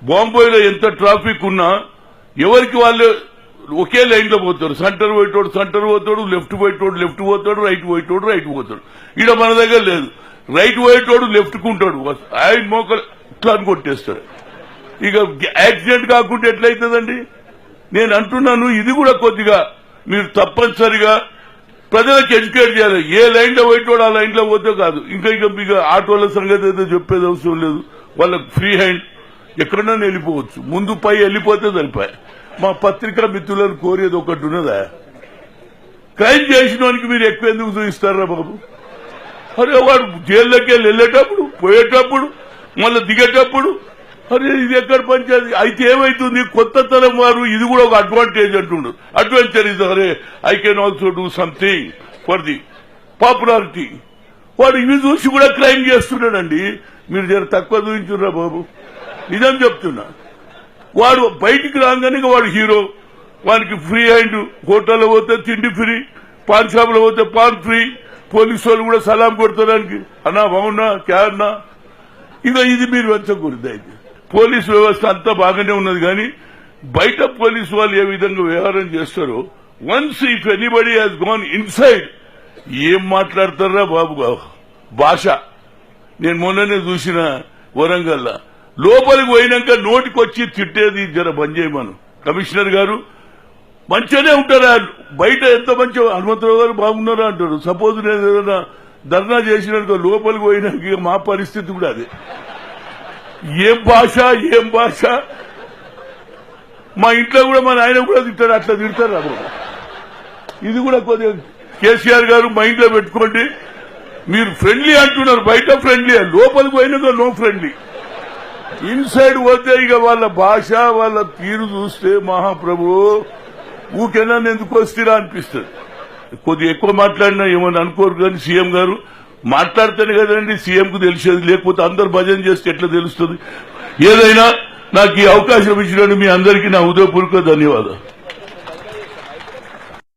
బాంబేలో ఎంత ట్రాఫిక్ ఉన్నా ఎవరికి వాళ్ళు ఒకే లైన్ లో పోతారు. సెంటర్ పోతాడు, లెఫ్ట్ పోయేటోడు లెఫ్ట్ పోతాడు, రైట్ పోయేటోడు రైట్ పోతాడు. ఈడ మన దగ్గర లేదు. రైట్ పోయేటోడు లెఫ్ట్ కుంటాడు, ఆయన మోకలు ఇట్లా అని కొట్టేస్తాడు. ఇక యాక్సిడెంట్ కాకుండా ఎట్లయితుందండి? నేను అంటున్నాను, ఇది కూడా కొద్దిగా మీరు తప్పనిసరిగా ప్రజలకు ఎడ్యుకేట్ చేయాలి. ఏ లైన్ లో పోయేటోడు ఆ లైన్ లో పోతే కాదు. ఇంకా ఆటోల సంగతి అయితే చెప్పేది అవసరం లేదు. వాళ్ళకి ఫ్రీ హ్యాండ్ ఎక్కడన్నా వెళ్ళిపోవచ్చు. ముందు పై వెళ్ళిపోతే సరిపోయి. మా పత్రికా మిత్రులను కోరేది ఒకటి ఉన్నదా, క్రైమ్ చేసిన వానికి మీరు ఎక్కువ ఎందుకు చూపిస్తారా బాబు? అరే వాడు జైల్లోకి వెళ్ళేటప్పుడు, పోయేటప్పుడు, మళ్ళీ దిగేటప్పుడు, అరే ఇది ఎక్కడ పంచాయతీ అయితే ఏమైతుంది? కొత్త తరం వారు ఇది కూడా ఒక అడ్వాంటేజ్ అంటుండ్రు. అడ్వెంచర్ ఇస్ అరే I can also do something for the popularity. వాడు ఇవి చూసి కూడా క్రైమ్ చేస్తున్నాడండి. మీరు జర తక్కువ చూపించురా బాబు, నిజం చెప్తున్నా. వాడు బయటికి రాగానే వాడు హీరో, వానికి ఫ్రీ హ్యాండ్. హోటల్లో పోతే తిండి ఫ్రీ, పాన్ షాప్ లో పోతే పాన్ ఫ్రీ. పోలీసు వాళ్ళు కూడా సలాం కొడతాడానికి, అన్నా బాగున్నా క్యా అన్నా. ఇక ఇది మీరు వెంచకూడదు. అయితే పోలీసు వ్యవస్థ అంతా బాగానే ఉన్నది, కానీ బయట పోలీసు వాళ్ళు ఏ విధంగా వ్యవహారం చేస్తారో, once if anybody has gone inside, ఏం మాట్లాడతారా బాబు భాష. నేను మొన్ననే చూసిన వరంగల్ లోపలికి పోయినాక నోటికొచ్చి తిట్టేది జర బంద్ చేయమను. కమిషనర్ గారు మంచిగానే ఉంటారా, బయట ఎంత మంచిగా హనుమంతరావు గారు బాగున్నారా అంటారు. సపోజ్ నేను ఏదైనా ధర్నా చేసినాక లోపలికి పోయినాక మా పరిస్థితి కూడా అదే. ఏం భాష. మా ఇంట్లో కూడా మా నాయన కూడా తింటాడు, అట్లా తిడతారు. అప్పుడు ఇది కూడా కొద్దిగా కేసీఆర్ గారు మైండ్ లో పెట్టుకోండి. మీరు ఫ్రెండ్లీ అంటున్నారు, బయట ఫ్రెండ్లీ, లోపలికి పోయినాక నో ఫ్రెండ్లీ. ఇన్సైడ్ పోతే ఇక వాళ్ళ భాష వాళ్ళ తీరు చూస్తే మహాప్రభు ఊకేనా ఎందుకు వస్తారా అనిపిస్తుంది. కొద్దిగా ఎక్కువ మాట్లాడినా ఏమని అనుకోరు, కానీ సీఎం గారు మాట్లాడితేనే కదండి సీఎంకు తెలిసేది. లేకపోతే అందరు భజన చేస్తే ఎట్లా తెలుస్తుంది? ఏదైనా నాకు ఈ అవకాశం ఇచ్చినందుకు మీ అందరికీ నా హృదయపూర్వక ధన్యవాదాలు.